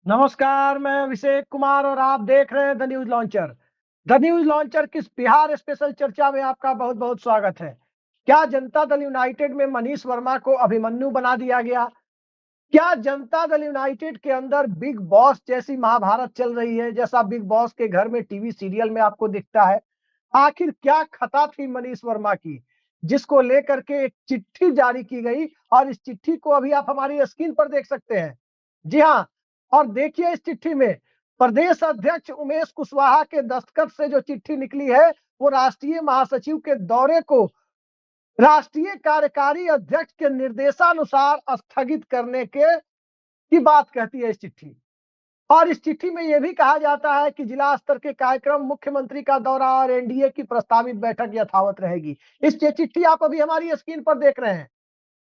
नमस्कार, मैं अभिषेक कुमार और आप देख रहे हैं the news launcher. The news launcher की बिहार स्पेशल चर्चा में आपका बहुत बहुत स्वागत है। क्या जनता दल यूनाइटेड में मनीष वर्मा को अभिमन्यु बना दिया गया? क्या जनता दल यूनाइटेड के अंदर बिग बॉस जैसी महाभारत चल रही है, जैसा बिग बॉस के घर में टीवी सीरियल में आपको दिखता है? आखिर क्या खता थी मनीष वर्मा की, जिसको लेकर के एक चिट्ठी जारी की गई और इस चिट्ठी को अभी आप हमारी स्क्रीन पर देख सकते हैं। जी हाँ, और देखिए इस चिट्ठी में प्रदेश अध्यक्ष उमेश कुशवाहा के दस्तखत से जो चिट्ठी निकली है, वो राष्ट्रीय महासचिव के दौरे को राष्ट्रीय कार्यकारी अध्यक्ष के निर्देशानुसार स्थगित करने के की बात कहती है इस चिट्ठी। और इस चिट्ठी में यह भी कहा जाता है कि जिला स्तर के कार्यक्रम, मुख्यमंत्री का दौरा और एनडीए की प्रस्तावित बैठक यथावत रहेगी। इस चिट्ठी आप अभी हमारी स्क्रीन पर देख रहे हैं।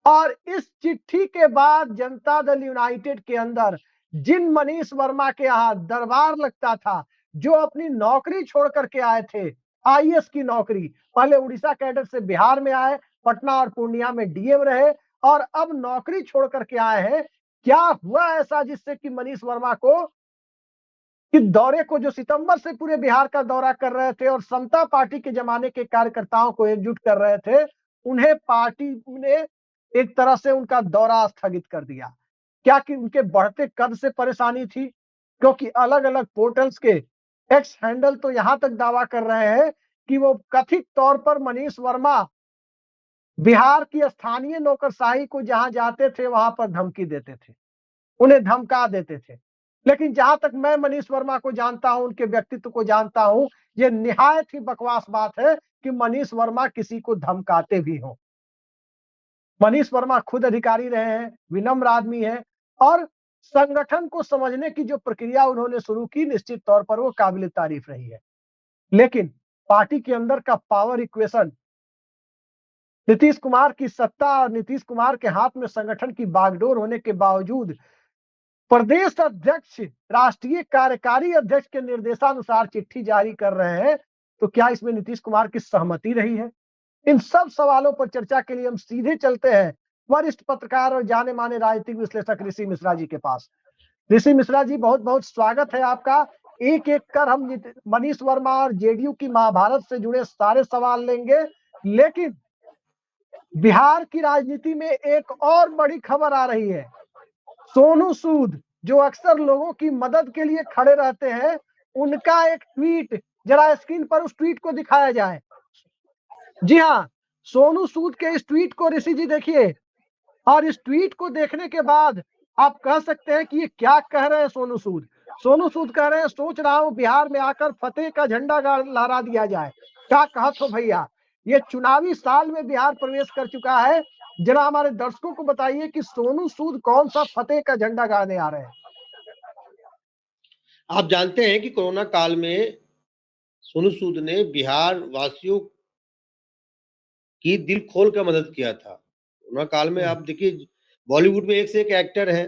और इस चिट्ठी के बाद जनता दल यूनाइटेड के अंदर जिन मनीष वर्मा के यहाँ दरबार लगता था, जो अपनी नौकरी छोड़ करके आए थे, आईएएस की नौकरी, पहले उड़ीसा कैडर से बिहार में आए, पटना और पूर्णिया में डीएम रहे और अब नौकरी छोड़ करके आए हैं। क्या हुआ ऐसा जिससे कि मनीष वर्मा को कि दौरे को, जो सितंबर से पूरे बिहार का दौरा कर रहे थे और समता पार्टी के जमाने के कार्यकर्ताओं को एकजुट कर रहे थे, उन्हें पार्टी ने एक तरह से उनका दौरा स्थगित कर दिया? क्या कि उनके बढ़ते कद से परेशानी थी? क्योंकि अलग-अलग पोर्टल्स के एक्स हैंडल तो यहां तक दावा कर रहे हैं कि वो कथित तौर पर मनीष वर्मा बिहार की स्थानीय नौकरशाही को जहां जाते थे वहां पर धमकी देते थे, उन्हें धमका देते थे। लेकिन जहां तक मैं मनीष वर्मा को जानता हूं, उनके व्यक्तित्व को जानता हूं, ये निहायत ही बकवास बात है कि मनीष वर्मा किसी को धमकाते भी हों। मनीष वर्मा खुद अधिकारी रहे हैं, विनम्र आदमी है और संगठन को समझने की जो प्रक्रिया उन्होंने शुरू की, निश्चित तौर पर वो काबिल तारीफ रही है। लेकिन पार्टी के अंदर का पावर इक्वेशन, नीतीश कुमार की सत्ता और नीतीश कुमार के हाथ में संगठन की बागडोर होने के बावजूद प्रदेश अध्यक्ष राष्ट्रीय कार्यकारी अध्यक्ष के निर्देशानुसार चिट्ठी जारी कर रहे हैं, तो क्या इसमें नीतीश कुमार की सहमति रही है? इन सब सवालों पर चर्चा के लिए हम सीधे चलते हैं वरिष्ठ पत्रकार और जाने माने राजनीतिक विश्लेषक ऋषि मिश्रा जी के पास। ऋषि मिश्रा जी, बहुत बहुत स्वागत है आपका। एक एक कर हम मनीष वर्मा और जेडीयू की महाभारत से जुड़े सारे सवाल लेंगे, लेकिन बिहार की राजनीति में एक और बड़ी खबर आ रही है। सोनू सूद, जो अक्सर लोगों की मदद के लिए खड़े रहते हैं, उनका एक ट्वीट, जरा स्क्रीन पर उस ट्वीट को दिखाया जाए। जी हाँ, सोनू सूद के इस ट्वीट को ऋषि जी देखिए, और इस ट्वीट को देखने के बाद आप कह सकते हैं कि ये क्या कह रहे हैं सोनू सूद। सोनू सूद कह रहे हैं, सोच रहा हूं बिहार में आकर फतेह का झंडा लहरा दिया जाए। क्या कहत हो भैया, ये चुनावी साल में बिहार प्रवेश कर चुका है। जरा हमारे दर्शकों को बताइए कि सोनू सूद कौन सा फतेह का झंडा गाड़ने आ रहे हैं। आप जानते हैं कि कोरोना काल में सोनू सूद ने बिहार वासियों की दिल खोल कर मदद किया था। कोरोना काल में आप देखिए, बॉलीवुड में एक से एक एक्टर है,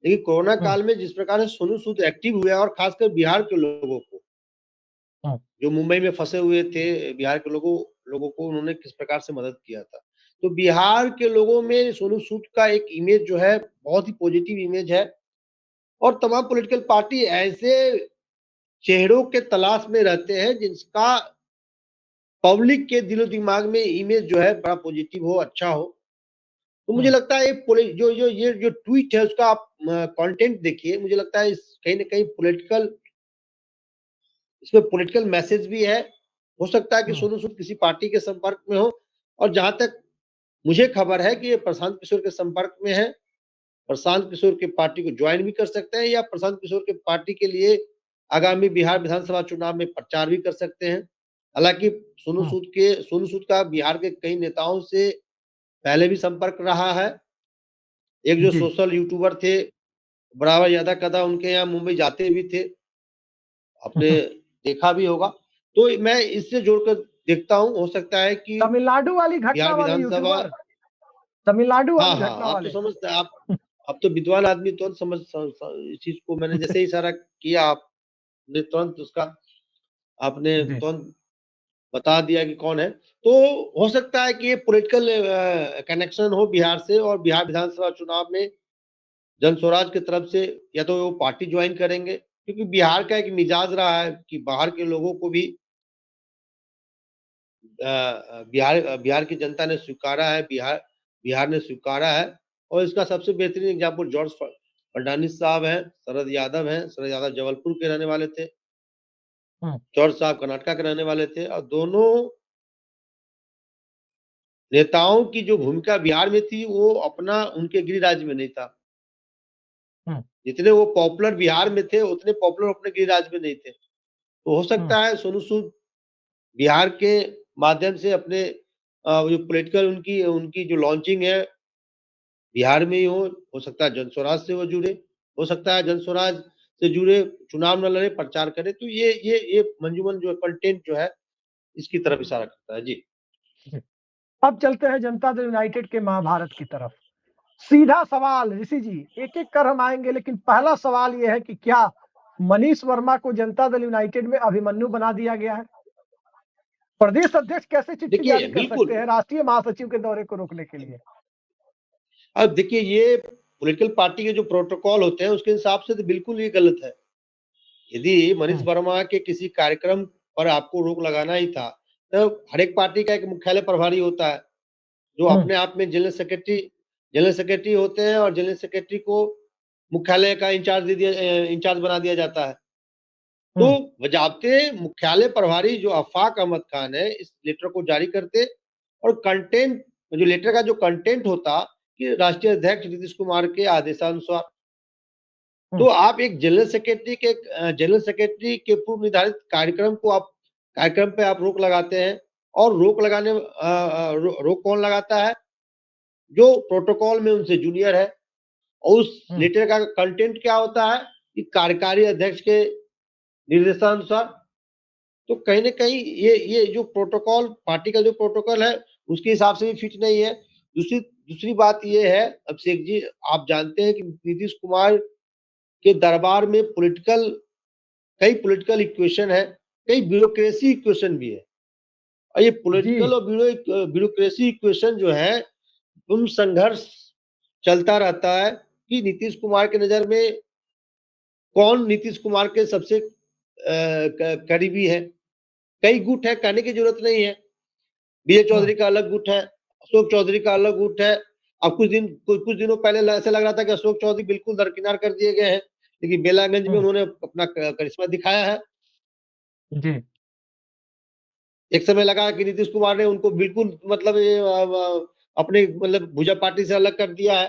लेकिन कोरोना काल में जिस प्रकार से सोनू सूद एक्टिव हुए और खासकर बिहार के लोगों को, जो मुंबई में फंसे हुए थे, बिहार के लोगों को उन्होंने किस प्रकार से मदद किया था। तो बिहार के लोगों में सोनू सूद का एक इमेज जो है बहुत ही पॉजिटिव इमेज है, और तमाम पॉलिटिकल पार्टी ऐसे चेहरों के तलाश में रहते हैं जिसका पब्लिक के दिलो दिमाग में इमेज जो है बड़ा पॉजिटिव हो, अच्छा हो। तो मुझे लगता है जो जो ये जो ट्वीट है उसका आप कंटेंट देखिए, मुझे लगता है इस कहीं ना कहीं इसमें पॉलिटिकल मैसेज भी है। हो सकता है कि सोनू सूद किसी पार्टी के संपर्क में हो, और जहां तक मुझे खबर है कि ये प्रशांत किशोर के संपर्क में है। प्रशांत किशोर के पार्टी को ज्वाइन भी कर सकते हैं, या प्रशांत किशोर के पार्टी के लिए आगामी बिहार विधानसभा चुनाव में प्रचार भी कर सकते हैं। हालांकि सोनू सूद का बिहार के कई नेताओं से पहले भी संपर्क रहा है। एक जो सोशल यूट्यूबर थे बराबर यादा कदा, उनके यहाँ मुंबई जाते भी थे, आपने देखा भी होगा। तो मैं इससे जोड़कर देखता हूँ, हो सकता है कि तमिलनाडु वाली घटना बिहार वाले विधानसभा, यूट्यूबर, तमिलनाडु हाँ वाली हाँ, घटना आप तो वाले। समझते हैं, आप तो विद्वान आदमी, तुरंत इस चीज को मैंने जैसे ही इशारा किया, आपने तुरंत उसका आपने तुरंत बता दिया कि कौन है। तो हो सकता है कि ये पॉलिटिकल कनेक्शन हो बिहार से, और बिहार विधानसभा चुनाव में जन स्वराज की तरफ से या तो वो पार्टी ज्वाइन करेंगे, क्योंकि बिहार का एक मिजाज रहा है कि बाहर के लोगों को भी बिहार की जनता ने स्वीकारा है, बिहार ने स्वीकारा है। और इसका सबसे बेहतरीन एग्जाम्पल जॉर्ज फर्नांडिस साहब हैं, शरद यादव हैं। शरद यादव जबलपुर के रहने वाले थे, जॉर्ज साहब कर्नाटक के रहने वाले थे, और दोनों नेताओं की जो भूमिका बिहार में थी वो अपना उनके गृह राज्य में नहीं था। जितने वो पॉपुलर बिहार में थे उतने पॉपुलर अपने गृह राज्य में नहीं थे। तो हो सकता है सोनू सूद बिहार के माध्यम से अपने जो पॉलिटिकल उनकी उनकी जो लॉन्चिंग है बिहार में ही हो सकता है जन स्वराज से वो जुड़े, हो सकता है जन स्वराज से जुड़े चुनाव न लड़े, प्रचार करे। तो ये मंजूमन जो कंटेंट जो है इसकी तरफ इशारा करता है। जी अब चलते हैं जनता दल यूनाइटेड के महाभारत की तरफ। सीधा सवाल ऋषि जी, एक एक कर हम आएंगे, लेकिन पहला सवाल यह है कि क्या मनीष वर्मा को जनता दल यूनाइटेड में अभिमन्यु बना दिया गया है? प्रदेश अध्यक्ष कैसे चिट्ठी जारी कर सकते हैं राष्ट्रीय महासचिव के दौरे को रोकने के लिए? अब देखिए, ये पॉलिटिकल पार्टी के जो प्रोटोकॉल होते हैं उसके हिसाब से तो बिल्कुल ये गलत है। यदि मनीष वर्मा के किसी कार्यक्रम पर आपको रोक लगाना ही था, तो हर एक पार्टी का एक मुख्यालय प्रभारी होता है जो अपने आप में जनरल सेक्रेटरी होते हैं, और जनरल सेक्रेटरी को मुख्यालय का इंचार्ज बना दिया जाता है। तो बजाबते मुख्यालय प्रभारी जो आफाक अहमद खान है इस लेटर को जारी करते, और कंटेंट जो लेटर का जो कंटेंट होता कि राष्ट्रीय अध्यक्ष नीतीश कुमार के आदेशानुसार, तो आप एक जनरल सेक्रेटरी के पूर्व निर्धारित कार्यक्रम पे आप रोक लगाते हैं। और रोक कौन लगाता है? जो प्रोटोकॉल में उनसे जूनियर है। और उस लेटर का कंटेंट क्या होता है कि कार्यकारी अध्यक्ष के निर्देशानुसार। तो कहीं ना कहीं ये जो प्रोटोकॉल, पार्टी का जो प्रोटोकॉल है उसके हिसाब से भी फिट नहीं है। दूसरी बात ये है, अभिषेक जी, आप जानते हैं कि नीतीश कुमार के दरबार में कई पॉलिटिकल इक्वेशन है, कई ब्यूरोक्रेसी इक्वेशन भी है। और ये पॉलिटिकल और ब्यूरोक्रेसी इक्वेशन जो है तुम संघर्ष चलता रहता है कि नीतीश कुमार के नजर में कौन नीतीश कुमार के सबसे करीबी है। कई गुट है, कहने की जरूरत नहीं है। विजय चौधरी का अलग गुट है, अशोक चौधरी का अलग गुट है। अब कुछ दिनों पहले ऐसा लग रहा था कि अशोक चौधरी बिल्कुल दरकिनार कर दिए गए हैं, लेकिन बेलागंज में उन्होंने अपना करिश्मा दिखाया है। जी। एक समय लगा कि नीतीश कुमार ने उनको बिल्कुल मतलब अपने भुजा पार्टी से अलग कर दिया है,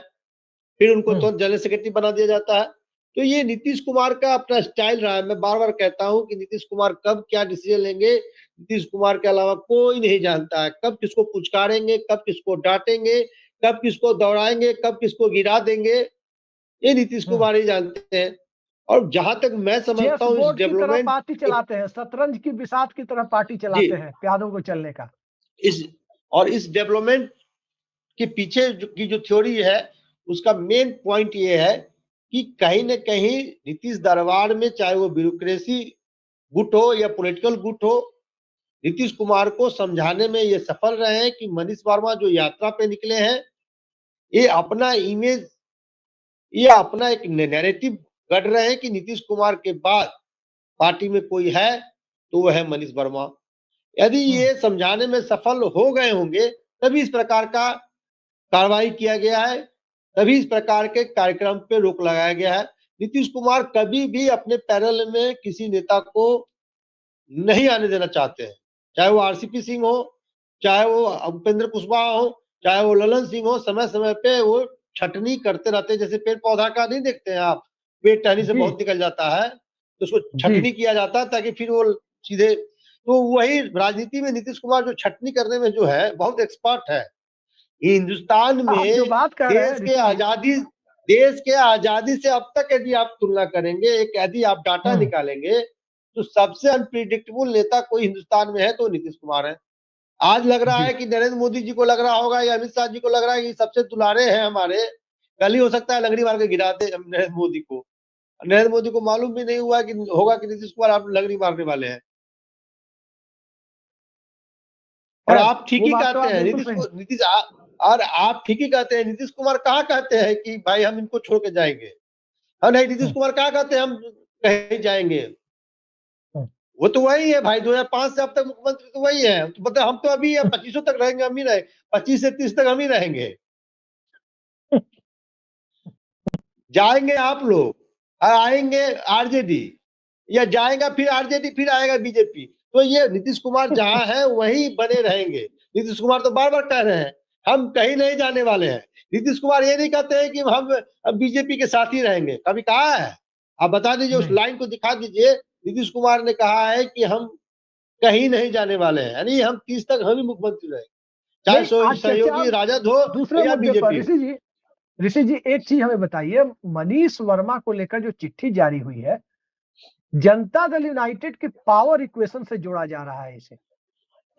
फिर उनको तो जनरल सेक्रेटरी बना दिया जाता है। तो ये नीतीश कुमार का अपना स्टाइल रहा है। मैं बार बार कहता हूं कि नीतीश कुमार कब क्या डिसीजन लेंगे नीतीश कुमार के अलावा कोई नहीं जानता है। कब किसको पुचकारेंगे, कब किसको डांटेंगे, कब किसको दौड़ाएंगे, कब किसको गिरा देंगे, ये नीतीश कुमार ही जानते हैं। और जहां तक मैं समझता हूँ इस डेवलपमेंट पार्टी चलाते हैं, शतरंज की बिसात की तरह पार्टी चलाते हैं प्यादों को चलने का। इस डेवलपमेंट के पीछे की जो थ्योरी है उसका मेन पॉइंट ये है कि कहीं न कहीं नीतीश दरबार में, चाहे वो ब्यूरोक्रेसी गुट हो या पॉलिटिकल गुट हो, नीतीश कुमार को समझाने में ये सफल रहे हैं कि मनीष वर्मा जो यात्रा पे निकले हैं, ये अपना इमेज, ये अपना एक नैरेटिव गढ़ रहे हैं कि नीतीश कुमार के बाद पार्टी में कोई है तो वो है मनीष वर्मा। यदि ये समझाने में सफल हो गए होंगे तभी इस प्रकार का कार्रवाई किया गया है, तभी इस प्रकार के कार्यक्रम पे रोक लगाया गया है। नीतीश कुमार कभी भी अपने पैनल में किसी नेता को नहीं आने देना चाहते हैं, चाहे वो आरसीपी सिंह हो, चाहे वो उपेंद्र कुशवाहा हो, चाहे वो ललन सिंह हो। समय समय पे वो छटनी करते रहते हैं। जैसे पेड़ पौधा का नहीं देखते हैं आप, पेड़ टहनी से बहुत निकल जाता है तो उसको छटनी किया जाता है ताकि फिर वो सीधे। तो वही राजनीति में नीतीश कुमार जो छटनी करने में जो है बहुत एक्सपर्ट है। हिंदुस्तान में जो बात कर रहे हैं देश के आजादी से अब तक यदि आप तुलना करेंगे, यदि आप डाटा निकालेंगे, तो सबसे अनप्रिडिक्टेबल नेता कोई हिंदुस्तान में है तो नीतीश कुमार है। आज लग रहा है कि नरेंद्र मोदी जी को लग रहा होगा या अमित शाह जी को लग रहा है कि सबसे दुलारे हैं हमारे, कल ही हो सकता है लंगड़ी मार के गिरा दे नरेंद्र मोदी को। नरेंद्र मोदी को मालूम भी नहीं हुआ कि होगा कि नीतीश कुमार आप लंगड़ी मारने वाले हैं। और आप ठीक ही कहते हैं, और आप ठीक ही कहते हैं, नीतीश कुमार कहाँ कहते हैं कि भाई हम इनको छोड़ के जाएंगे? और नहीं, नीतीश कुमार कहाँ कहते हैं हम कहीं जाएंगे? वो तो वही है भाई, 2005 से अब तक मुख्यमंत्री तो वही है। तो मतलब हम तो अभी 25 तक रहेंगे, हम ही रहे, 25 से 30 तक हम ही रहेंगे। जाएंगे आप लोग और आएंगे आरजेडी, या जाएगा फिर आरजेडी, फिर आएगा बीजेपी। तो ये नीतीश कुमार जहां है वहीं बने रहेंगे। नीतीश कुमार तो बार बार कह रहे हैं हम कहीं नहीं जाने वाले हैं। नीतीश कुमार ये नहीं कहते हैं कि हम बीजेपी के साथ ही रहेंगे, कभी कहा है? आप बता दीजिए, उस लाइन को दिखा दीजिए। नीतीश कुमार ने कहा है कि हम कहीं नहीं जाने वाले हैं, यानी हम 30 तक हम ही मुख्यमंत्री रहेंगे, चाहे नहीं, आज चर्चा सहयोगी राजद हो दूसरे या मुद्दे पर। बीजेपी हो। ऋषि जी एक चीज हमें बताइए, मनीष वर्मा को लेकर जो चिट्ठी जारी हुई है, जनता दल यूनाइटेड के पावर इक्वेशन से जोड़ा जा रहा है इसे।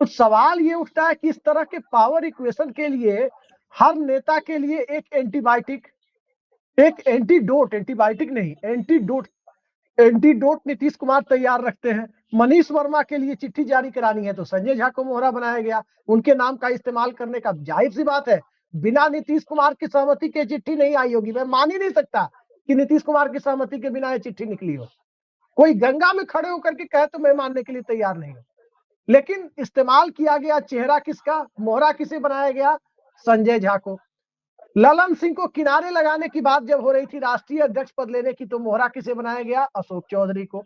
तो सवाल ये उठता है कि इस तरह के पावर इक्वेशन के लिए हर नेता के लिए एक एंटीबायोटिक, एक एंटीडोट, एंटीबायोटिक नहीं एंटीडोट, एंटीडोट नीतीश कुमार तैयार रखते हैं। मनीष वर्मा के लिए चिट्ठी जारी करानी है तो संजय झा को मोहरा बनाया गया, उनके नाम का इस्तेमाल करने का, जाहिर सी बात है बिना नीतीश कुमार की सहमति के चिट्ठी नहीं आई होगी। मैं मान ही नहीं सकता कि नीतीश कुमार की सहमति के बिना ये चिट्ठी निकली हो। कोई गंगा में खड़े होकर के कहे तो मैं मानने के लिए तैयार नहीं हूं। लेकिन इस्तेमाल किया गया चेहरा किसका, मोहरा किसे बनाया गया? संजय झा को। ललन सिंह को किनारे लगाने की बात जब हो रही थी राष्ट्रीय अध्यक्ष पद लेने की, तो मोहरा किसे बनाया गया? अशोक चौधरी को।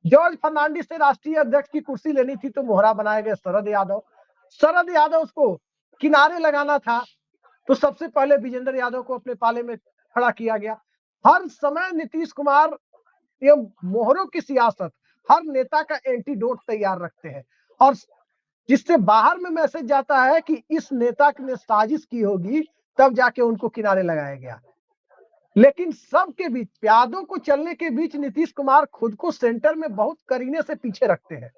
जॉर्ज फर्नांडिस से राष्ट्रीय अध्यक्ष की कुर्सी लेनी थी तो मोहरा बनाया गया शरद यादव। शरद यादव को किनारे लगाना था तो सबसे पहले विजेंद्र यादव को अपने पाले में खड़ा किया गया। हर समय नीतीश कुमार एवं मोहरों की सियासत हर नेता का एंटीडोट तैयार रखते हैं, और जिससे बाहर में मैसेज जाता है कि इस नेता ने साजिश की होगी, तब जाके उनको किनारे लगाया गया। लेकिन सबके बीच, प्यादों को चलने के बीच, नीतीश कुमार खुद को सेंटर में बहुत करीने से पीछे रखते हैं।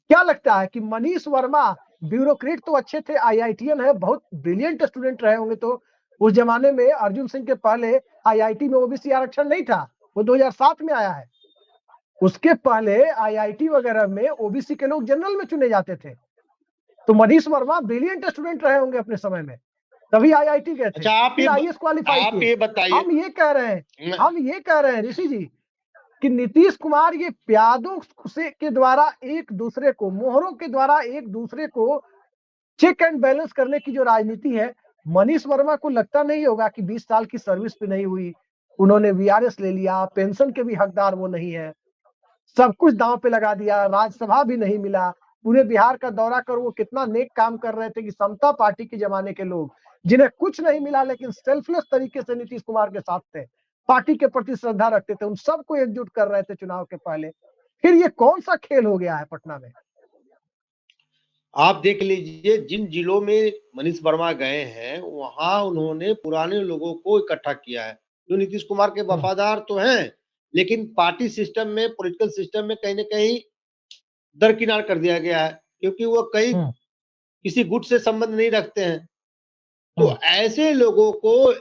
क्या लगता है कि मनीष वर्मा ब्यूरोक्रेट तो अच्छे थे, आईआईटीएन है, बहुत ब्रिलियंट स्टूडेंट रहे होंगे, तो उस जमाने में अर्जुन सिंह के पहले आईआईटी में ओबीसी आरक्षण नहीं था, वो 2007 में आया है। उसके पहले आईआईटी वगैरह में ओबीसी के लोग जनरल में चुने जाते थे। तो मनीष वर्मा ब्रिलियंट स्टूडेंट रहे होंगे अपने समय में, तभी आईआईटी गए थे। अच्छा, आप आईएएस क्वालिफाई किए। बताइए, हम ये कह रहे हैं ऋषि जी कि नीतीश कुमार ये प्यादों से के द्वारा एक दूसरे को, मोहरों के द्वारा एक दूसरे को चेक एंड बैलेंस करने की जो राजनीति है, मनीष वर्मा को लगता नहीं होगा कि 20 साल की सर्विस पे नहीं हुई, उन्होंने वीआरएस ले लिया, पेंशन के भी हकदार वो नहीं है, सब कुछ दांव पे लगा दिया, राज्यसभा भी नहीं मिला, पूरे बिहार का दौरा कर वो कितना नेक काम कर रहे थे कि समता पार्टी के जमाने के लोग जिन्हें कुछ नहीं मिला लेकिन सेल्फलेस तरीके से नीतीश कुमार के साथ थे, पार्टी के प्रति श्रद्धा रखते थे, उन सबको एकजुट कर रहे थे चुनाव के पहले। फिर ये कौन सा खेल हो गया है पटना में? आप देख लीजिए, जिन जिलों में मनीष वर्मा गए हैं वहां उन्होंने पुराने लोगों को इकट्ठा किया है, जो नीतीश कुमार के वफादार तो हैं, लेकिन पार्टी सिस्टम में, पॉलिटिकल सिस्टम में कहीं ना कहीं दरकिनार कर दिया गया है, क्योंकि वो कई किसी गुट से संबंध नहीं रखते हैं। तो ऐसे लोगों को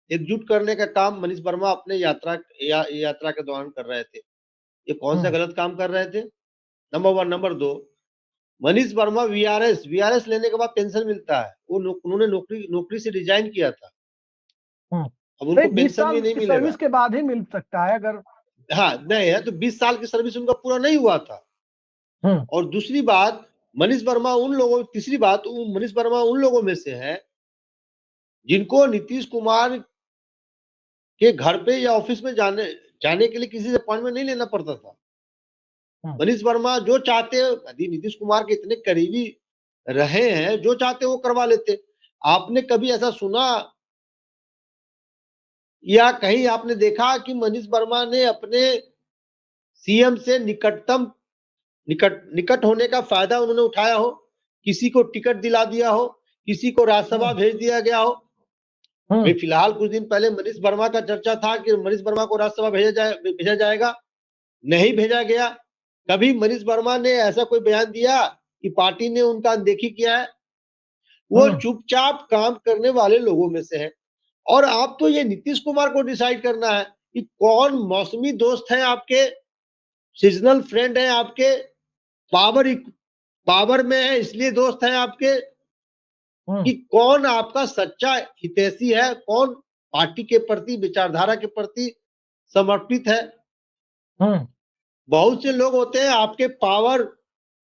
एकजुट करने का काम मनीष वर्मा अपने यात्रा के दौरान कर रहे थे। ये कौन सा गलत काम कर रहे थे? Number 1। Number 2, Manish Verma VRS लेने के बाद पेंशन मिलता है, वो उन्होंने नौकरी से रिजाइन किया था, अब उनको पेंशन भी नहीं मिलेगा। सर्विस के बाद ही मिल सकता है अगर, हाँ नहीं है तो 20 साल की सर्विस उनका पूरा नहीं हुआ था। और दूसरी बात, मनीष वर्मा उन लोगों में से है जिनको नीतीश कुमार के घर पे या ऑफिस में जाने के लिए किसी से अपॉइंटमेंट नहीं लेना पड़ता था। मनीष वर्मा जो चाहते, यदि नीतीश कुमार के इतने करीबी रहे हैं, जो चाहते वो करवा लेते। आपने कभी ऐसा सुना या कहीं आपने देखा कि मनीष वर्मा ने अपने सीएम से निकट होने का फायदा उन्होंने उठाया हो, किसी को टिकट दिला दिया हो, किसी को राज्यसभा भेज दिया गया हो? भाई फिलहाल कुछ दिन पहले मनीष वर्मा का चर्चा था कि मनीष वर्मा को राज्यसभा भेजा जाएगा, नहीं भेजा गया। कभी मनीष वर्मा ने ऐसा कोई बयान दिया कि पार्टी ने उनका अनदेखी किया है? वो चुपचाप काम करने वाले लोगों में से है। और आप तो ये नीतीश कुमार को डिसाइड करना है कि कौन मौसमी दोस्त है आपके, सीजनल फ्रेंड है आपके, पावर में है इसलिए दोस्त है आपके, कि कौन आपका सच्चा हितैषी है, कौन पार्टी के प्रति, विचारधारा के प्रति समर्पित है। बहुत से लोग होते हैं आपके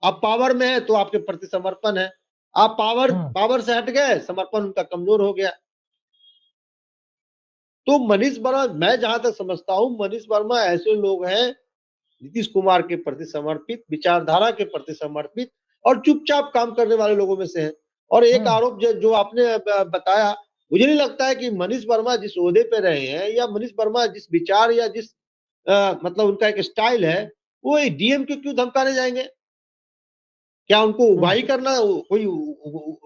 आप पावर में है तो आपके प्रति समर्पण है, आप पावर से हट गए, समर्पण उनका कमजोर हो गया। तो मनीष वर्मा, मैं जहां तक समझता हूं, मनीष वर्मा ऐसे लोग हैं नीतीश कुमार के प्रति समर्पित, विचारधारा के प्रति समर्पित और चुपचाप काम करने वाले लोगों में से हैं। और एक आरोप जो आपने बताया, मुझे नहीं लगता है कि मनीष वर्मा जिस ओहदे पे रहे हैं या मनीष वर्मा जिस विचार या जिस मतलब उनका एक स्टाइल है, वो डीएम के क्यों धमकाने जाएंगे? क्या उनको उगाही करना, कोई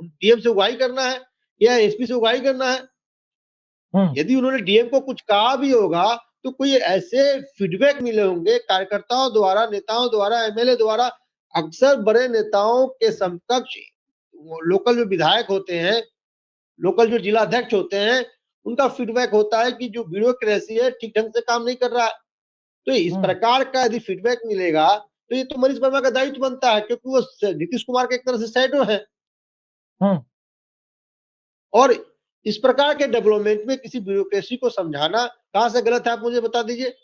डीएम से उगाही करना है या एसपी से उगाही करना है? यदि उन्होंने डीएम को कुछ कहा भी होगा तो कोई ऐसे फीडबैक मिले होंगे कार्यकर्ताओं द्वारा, नेताओं द्वारा, एमएलए द्वारा। अक्सर बड़े नेताओं के समकक्ष लोकल जो विधायक होते हैं, लोकल जो जिला अध्यक्ष होते हैं, उनका फीडबैक होता है कि जो ब्यूरोक्रेसी है ठीक ढंग से काम नहीं कर रहा है। तो इस प्रकार का यदि फीडबैक मिलेगा तो ये तो मनीष वर्मा का दायित्व बनता है, क्योंकि वो नीतीश कुमार के एक तरह से शैडो है। और इस प्रकार के डेवलपमेंट में किसी ब्यूरोक्रेसी को समझाना कहां से गलत है, आप मुझे बता दीजिए।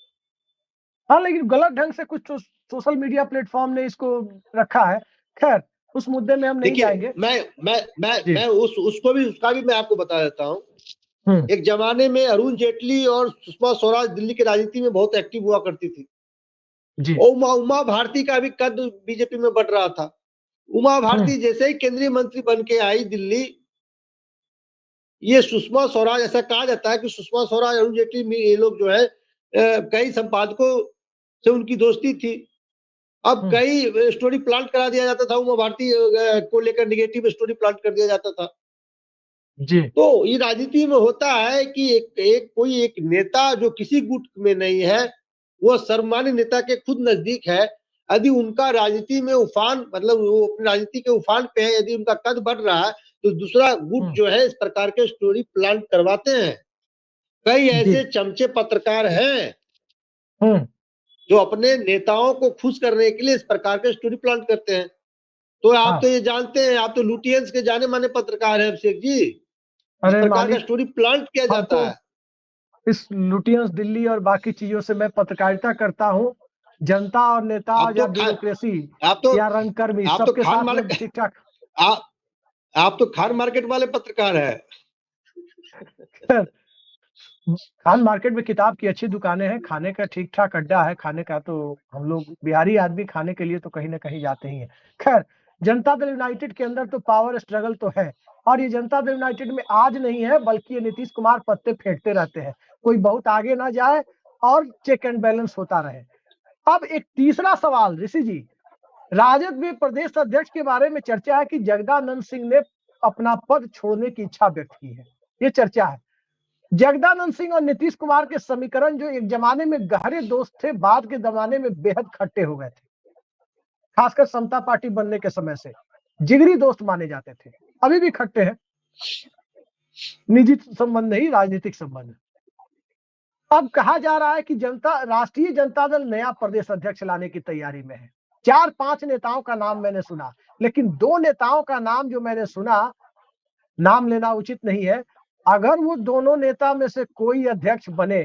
हाँ, लेकिन गलत ढंग से कुछ सोशल मीडिया प्लेटफॉर्म ने इसको रखा है। खैर, उस मुद्दे में हम नहीं जाएंगे। मैं उसका भी मैं आपको बता देता हूँ। एक जमाने में अरुण जेटली और सुषमा स्वराज दिल्ली की राजनीति में बहुत एक्टिव हुआ करती थी जी। उमा भारती का भी कद बीजेपी में बढ़ रहा था। उमा भारती जैसे ही केंद्रीय मंत्री बन के आई दिल्ली, ये सुषमा स्वराज, ऐसा कहा जाता है कि सुषमा स्वराज, अरुण जेटली, ये लोग जो है कई संपादकों से उनकी दोस्ती थी। अब कई स्टोरी प्लांट करा दिया जाता था, उमा भारती को लेकर निगेटिव स्टोरी प्लांट कर दिया जाता था जी। तो ये राजनीति में होता है कि कोई एक नेता जो किसी गुट में नहीं है, वो सर्वमान्य नेता के खुद नजदीक है, यदि उनका राजनीति में उफान, मतलब वो अपनी राजनीति के उफान पे है, यदि उनका कद बढ़ रहा है तो दूसरा गुट जो है इस प्रकार के स्टोरी प्लांट करवाते हैं। कई ऐसे चमचे पत्रकार हैं जो अपने नेताओं को खुश करने के लिए इस प्रकार के स्टोरी प्लांट करते हैं। तो आप तो ये जानते हैं, आप तो लुटियंस के जाने माने पत्रकार हैं अभिषेक जी। इस प्रकार का स्टोरी प्लांट किया जाता है। इस लुटियंस दिल्ली और बाकी चीजों से मैं पत्रकारिता करता हूँ। जनता और नेता या ब्यूरोक्रेसी या रंगकर्मी सबके साथ में ठीक ठाक। आप तो खान मार्केट वाले पत्रकार हैं। खान मार्केट में किताब की अच्छी दुकानें हैं, खाने का ठीक ठाक अड्डा है खाने का, तो हम लोग बिहारी आदमी खाने के लिए तो कहीं ना कहीं जाते ही हैं। खैर, जनता दल यूनाइटेड के अंदर तो पावर स्ट्रगल तो है, और ये जनता दल यूनाइटेड में आज नहीं है, बल्कि ये नीतीश कुमार पत्ते फेंकते रहते हैं, कोई बहुत आगे ना जाए और चेक एंड बैलेंस होता रहे। अब एक तीसरा सवाल ऋषि जी, राजद में प्रदेश अध्यक्ष के बारे में चर्चा है कि जगदानंद सिंह ने अपना पद छोड़ने की इच्छा व्यक्त की है, ये चर्चा है। जगदानंद सिंह और नीतीश कुमार के समीकरण जो एक जमाने में गहरे दोस्त थे, बाद के जमाने में बेहद खट्टे हो गए थे। खासकर समता पार्टी बनने के समय से जिगरी दोस्त माने जाते थे, अभी भी खट्टे हैं, निजी संबंध नहीं, राजनीतिक संबंध। अब कहा जा रहा है कि राष्ट्रीय जनता दल नया प्रदेश अध्यक्ष लाने की तैयारी में है। 4-5 नेताओं का नाम मैंने सुना, लेकिन 2 नेताओं का नाम जो मैंने सुना, नाम लेना उचित नहीं है, अगर वो दोनों नेता में से कोई अध्यक्ष बने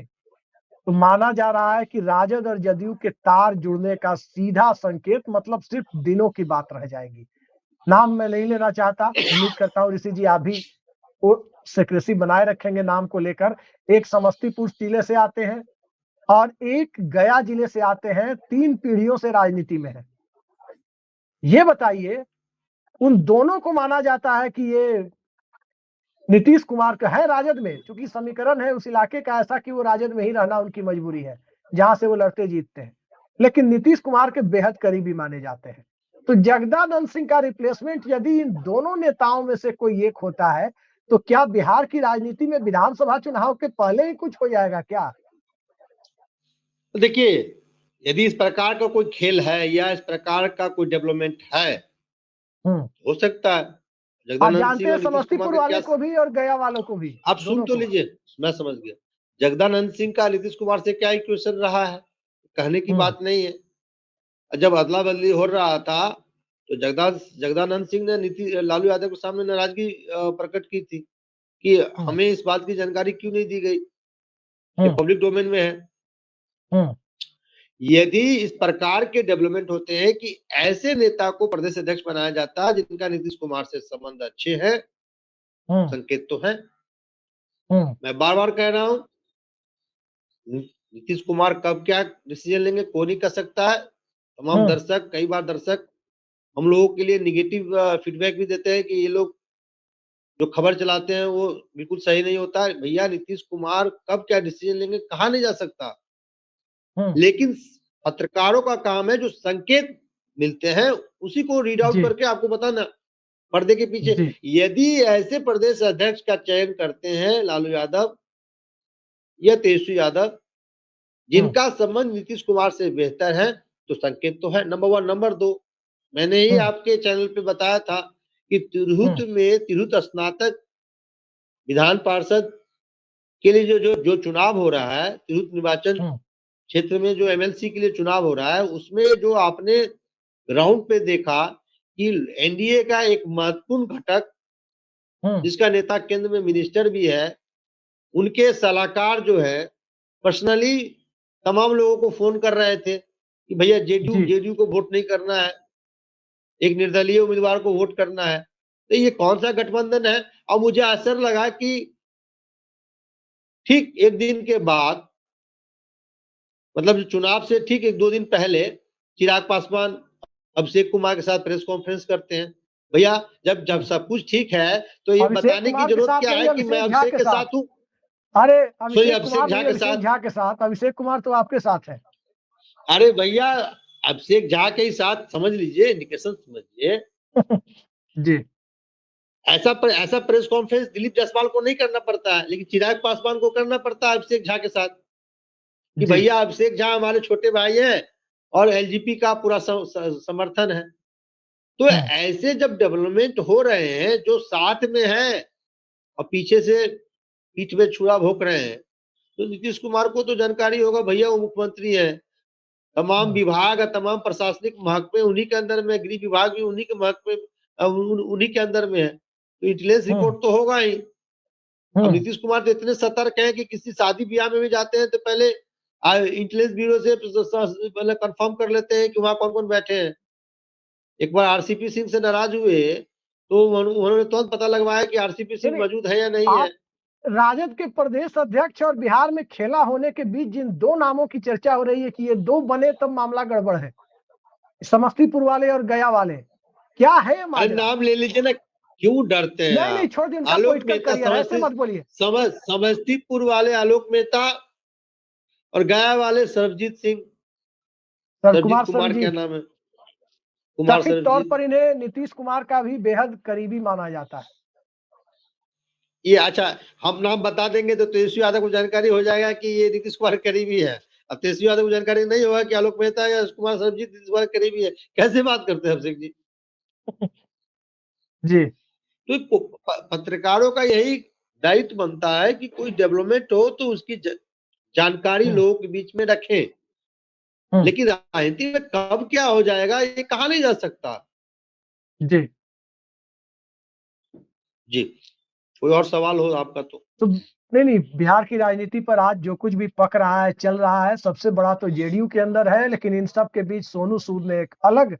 तो माना जा रहा है कि राजद और जदयू के तार जुड़ने का सीधा संकेत, मतलब सिर्फ दिनों की बात रह जाएगी। नाम मैं नहीं लेना चाहता, उम्मीद करता हूँ ऋषि जी आप भी सेक्रेसी बनाए रखेंगे नाम को लेकर। एक समस्तीपुर जिले से आते हैं और एक गया जिले से आते हैं, 3 पीढ़ियों से राजनीति में है। ये बताइए, उन दोनों को माना जाता है कि ये नीतीश कुमार का है राजद में, क्योंकि समीकरण है उस इलाके का ऐसा कि वो राजद में ही रहना उनकी मजबूरी है, जहां से वो लड़ते जीतते हैं, लेकिन नीतीश कुमार के बेहद करीबी माने जाते हैं। तो जगदानंद सिंह का रिप्लेसमेंट यदि इन दोनों नेताओं में से कोई एक होता है तो क्या बिहार की राजनीति में विधानसभा चुनाव के पहले ही कुछ हो जाएगा क्या? देखिए, यदि इस प्रकार का कोई खेल है या इस प्रकार का कोई डेवलपमेंट है, हो सकता है। जगदानंद सिंह और समस्तीपुर वाले को भी और गया वालों को भी। आप सुन तो लीजिए, मैं समझ गया। जगदानंद सिंह का नीतीश कुमार से क्या इक्वेशन रहा है, कहने की बात नहीं है। जब अदला बदली हो रहा था तो जगदानंद सिंह ने लालू यादव के सामने नाराजगी प्रकट की थी कि हमें इस बात की जानकारी क्यों नहीं दी गई, ये पब्लिक डोमेन में है। यदि इस प्रकार के डेवलपमेंट होते हैं कि ऐसे नेता को प्रदेश अध्यक्ष बनाया जाता है जिनका नीतीश कुमार से संबंध अच्छे हैं, संकेत तो है। मैं बार बार कह रहा हूं, नीतीश कुमार कब क्या डिसीजन लेंगे कोई नहीं कह सकता है। तमाम दर्शक, कई बार दर्शक हम लोगों के लिए निगेटिव फीडबैक भी देते हैं कि ये लोग जो खबर चलाते हैं वो बिल्कुल सही नहीं होता है। भैया नीतीश कुमार कब क्या डिसीजन लेंगे कहा नहीं जा सकता, लेकिन पत्रकारों का काम है जो संकेत मिलते हैं उसी को रीड आउट करके आपको बताना पर्दे के पीछे। यदि ऐसे प्रदेश अध्यक्ष का चयन करते हैं लालू यादव या तेजस्वी यादव जिनका संबंध नीतीश कुमार से बेहतर है तो संकेत तो है, नंबर 1। नंबर 2, मैंने ही आपके चैनल पे बताया था कि तिरहुत स्नातक विधान पार्षद के लिए जो चुनाव हो रहा है, तिरहुत निर्वाचन क्षेत्र में जो एमएलसी के लिए चुनाव हो रहा है, उसमें जो आपने ग्राउंड पे देखा कि एनडीए का एक महत्वपूर्ण घटक जिसका नेता केंद्र में मिनिस्टर भी है, उनके सलाहकार जो है पर्सनली तमाम लोगों को फोन कर रहे थे कि भैया जेडीयू को वोट नहीं करना है, एक निर्दलीय उम्मीदवार को वोट करना है। तो ये कौन सा गठबंधन है? और मुझे आश्चर्य लगा कि ठीक एक दिन के बाद, मतलब चुनाव से ठीक 1-2 दिन पहले चिराग पासवान अभिषेक कुमार के साथ प्रेस कॉन्फ्रेंस करते हैं। भैया जब सब कुछ ठीक है तो ये बताने की जरूरत क्या है कि मैं अभिषेक के साथ हूँ। अरे अभिषेक झा के साथ, अभिषेक कुमार तो आपके साथ है। अरे भैया अभिषेक झा के ही साथ, समझ लीजिए, इंडिकेशन समझिए। जी, ऐसा प्रेस कॉन्फ्रेंस दिलीप जायसवाल को नहीं करना पड़ता है, लेकिन चिराग पासवान को करना पड़ता है अभिषेक झा के साथ कि भैया अभिषेक झा हमारे छोटे भाई हैं और एलजीपी का पूरा समर्थन है। तो ऐसे जब डेवलपमेंट हो रहे हैं जो साथ में है और पीछे से पीठ में छुरा भोंक रहे हैं, तो नीतीश कुमार को तो जानकारी होगा भैया वो मुख्यमंत्री है, तमाम विभाग, तमाम प्रशासनिक महकमे उन्हीं के अंदर में, गृह विभाग भी उन्हीं के महकमे, उन्हीं के अंदर में है, तो इंटेलिजेंस रिपोर्ट तो होगा ही। अब नीतीश कुमार तो इतने सतर्क हैं कि किसी शादी ब्याह में भी जाते हैं तो पहले इंटेलिजेंस ब्यूरो से पहले कंफर्म कर लेते हैं कि वहां कौन कौन बैठे हैं। एक बार आरसीपी सिंह से नाराज हुए तो उन्होंने तुरंत पता लगवाया कि आरसीपी सिंह मौजूद है या नहीं है। राजद के प्रदेश अध्यक्ष और बिहार में खेला होने के बीच जिन 2 नामों की चर्चा हो रही है कि ये 2 बने तब मामला गड़बड़ है, समस्तीपुर वाले और गया वाले, क्या है मामला? नाम ले लीजिए ना, क्यों डरते हैं? नहीं छोड़ दीजिए, आलोक मेहता, ऐसे मत बोलिए। समस्तीपुर वाले आलोक मेहता और गया वाले सरबजीत सिंह, कुमार क्या नाम है, कथित तौर पर इन्हें नीतीश कुमार का भी बेहद करीबी माना जाता है। ये अच्छा, हम नाम बता देंगे तो तेजस्वी यादव को जानकारी हो जाएगा कि ये नीतीश कुमार करीबी है। अब तेजस्वी यादव को जानकारी नहीं होगा कि आलोक मेहता या कुमार सरबजीत नीतीश कुमार करीबी है। कैसे बात करते हैं अभिषेक जी? जी, तो पत्रकारों का यही दायित्व बनता है कि कोई डेवलपमेंट हो तो उसकी जानकारी लोगों के बीच में रखें, लेकिन राजनीति में कब क्या हो जाएगा ये कहा नहीं जा सकता। जी जी, कोई और सवाल हो आपका तो नहीं, बिहार की राजनीति पर आज जो कुछ भी पक रहा है, चल रहा है, सबसे बड़ा तो जेडीयू के अंदर है, लेकिन इन सब के बीच सोनू सूद ने एक अलग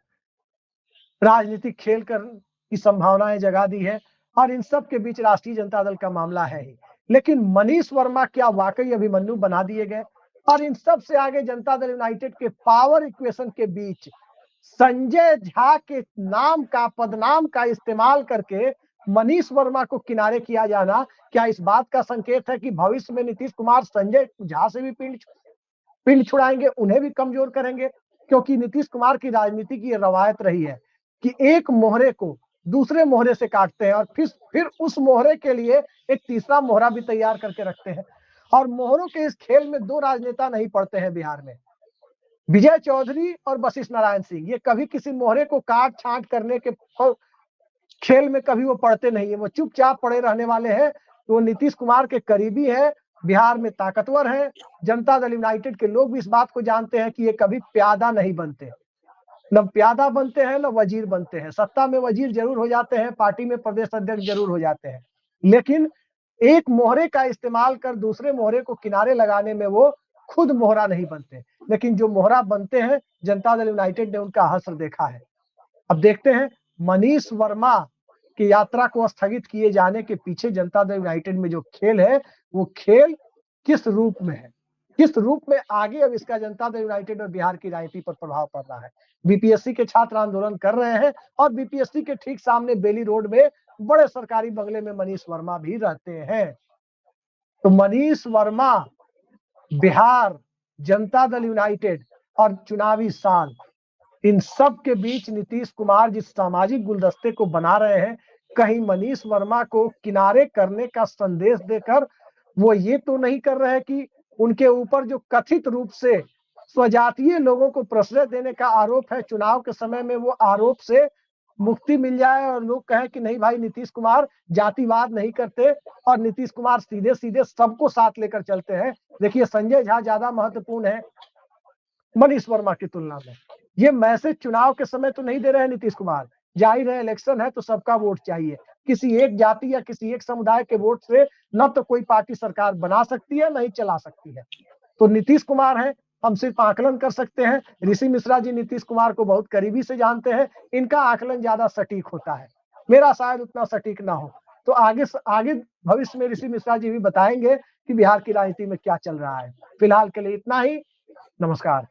राजनीतिक खेल की संभावनाएं जगा दी है और इन सब के बीच राष्ट्रीय जनता दल का मामला है ही। लेकिन मनीष वर्मा क्या वाकई अभिमन्यु बना दिए गए? और इन सब से आगे जनता दल यूनाइटेड के पावर इक्वेशन के बीच संजय झा के नाम का, पदनाम का इस्तेमाल करके मनीष वर्मा को किनारे किया जाना क्या इस बात का संकेत है कि भविष्य में नीतीश कुमार संजय झा से भी पिंड छुड़ाएंगे, उन्हें भी कमजोर करेंगे? क्योंकि नीतीश कुमार की राजनीति की रवायत रही है कि एक मोहरे को दूसरे मोहरे से काटते हैं और फिर उस मोहरे के लिए एक तीसरा मोहरा भी तैयार करके रखते हैं। और मोहरों के इस खेल में 2 राजनेता नहीं पड़ते हैं बिहार में, विजय चौधरी और वशिष्ठ नारायण सिंह। ये कभी किसी मोहरे को काट छांट करने के खेल में कभी वो पड़ते नहीं है, वो चुपचाप पड़े रहने वाले हैं। तो वो नीतीश कुमार के करीबी है, बिहार में ताकतवर है। जनता दल यूनाइटेड के लोग भी इस बात को जानते हैं कि ये कभी प्यादा नहीं बनते। न प्यादा बनते हैं, न वजीर बनते हैं। सत्ता में वजीर जरूर हो जाते हैं, पार्टी में प्रदेश अध्यक्ष जरूर हो जाते हैं, लेकिन एक मोहरे का इस्तेमाल कर दूसरे मोहरे को किनारे लगाने में वो खुद मोहरा नहीं बनते। लेकिन जो मोहरा बनते हैं, जनता दल यूनाइटेड ने उनका हश्र देखा है। अब देखते हैं मनीष वर्मा की यात्रा को स्थगित किए जाने के पीछे जनता दल यूनाइटेड में जो खेल है, वो खेल किस रूप में है, किस रूप में आगे अब इसका जनता दल यूनाइटेड और बिहार की राजनीति पर प्रभाव पड़ रहा है। बीपीएससी के छात्र आंदोलन कर रहे हैं और बीपीएससी के ठीक सामने बेली रोड में बड़े सरकारी बंगले में मनीष वर्मा भी रहते हैं। तो मनीष वर्मा, बिहार, जनता दल यूनाइटेड और चुनावी साल, इन सब के बीच नीतीश कुमार जिस सामाजिक गुलदस्ते को बना रहे हैं, कहीं मनीष वर्मा को किनारे करने का संदेश देकर वो ये तो नहीं कर रहे कि उनके ऊपर जो कथित रूप से स्वजातीय लोगों को प्रश्रय देने का आरोप है, चुनाव के समय में वो आरोप से मुक्ति मिल जाए और लोग कहें कि नहीं भाई, नीतीश कुमार जातिवाद नहीं करते और नीतीश कुमार सीधे सीधे सबको साथ लेकर चलते हैं। देखिए, संजय झा ज्यादा महत्वपूर्ण है मनीष वर्मा की तुलना में। ये मैसेज चुनाव के समय तो नहीं दे रहे हैं नीतीश कुमार। जाहिर है, इलेक्शन है तो सबका वोट चाहिए। किसी एक जाति या किसी एक समुदाय के वोट से न तो कोई पार्टी सरकार बना सकती है, न ही चला सकती है। तो नीतीश कुमार है, हम सिर्फ आकलन कर सकते हैं। ऋषि मिश्रा जी नीतीश कुमार को बहुत करीबी से जानते हैं, इनका आकलन ज्यादा सटीक होता है, मेरा शायद उतना सटीक ना हो। तो आगे भविष्य में ऋषि मिश्रा जी भी बताएंगे कि बिहार की राजनीति में क्या चल रहा है। फिलहाल के लिए इतना ही। नमस्कार।